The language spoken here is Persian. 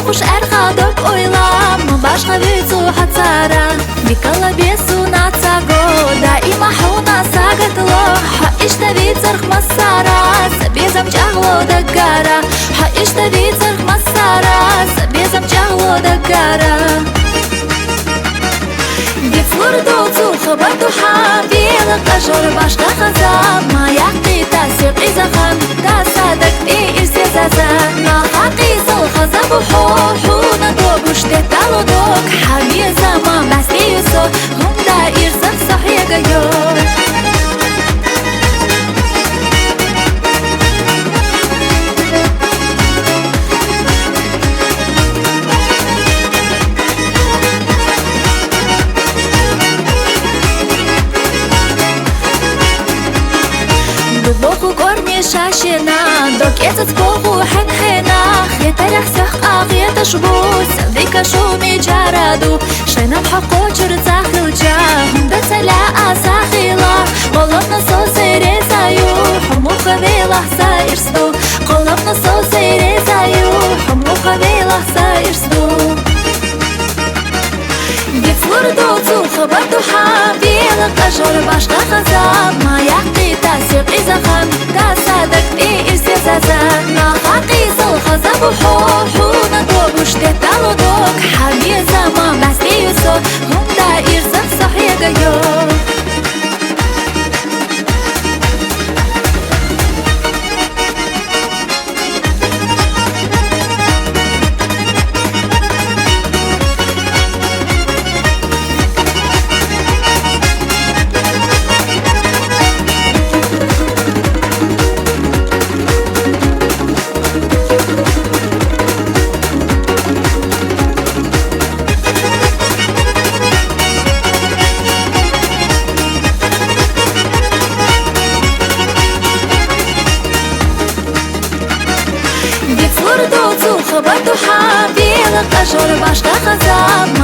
خوش ارخادك اويلام باشا بيتو حتارا بكلا بيسو ناتساقو دائما حونا ساقت لو حقيشتا بيترخ مسارا سبيزم جاغلو دقارا حقيشتا بيترخ مسارا سبيزم جاغلو دقارا بفوردو خبرتو حابيل قشر باشا خزاب ما يحقي تاسيق إذا خان تاسادك بي إرسي زازان ما حقيس الخزاب وحوحونا دوك وشتي تالو دوك حامي زمان بس يوسو هم دا إرسك صحيح قيور بوخو قرني شاشنا دوك يتسبوخو حنحنا خيترح سحقا خيتشبوس ذيك شومي جارادو شينا بحقو جرزا خلجا هم بتلاقى ساخيلا قلبنا صو سيري زايو حمو خبيلا سايرسدو قلبنا صو سيري زايو حمو خبيلا سايرسدو بفوردو خبرتو حابيل قشر باشا خزاب ما يحقي تاسيق إذا خان تاسادك بي إرسي زازان ما حقيس الخزاب وحوحونا دوك وشتي تالو دوك حامي زمان بس يوسو هم دا إرسك صحيح قيور خبرتو حابيل قشر باشا خزاب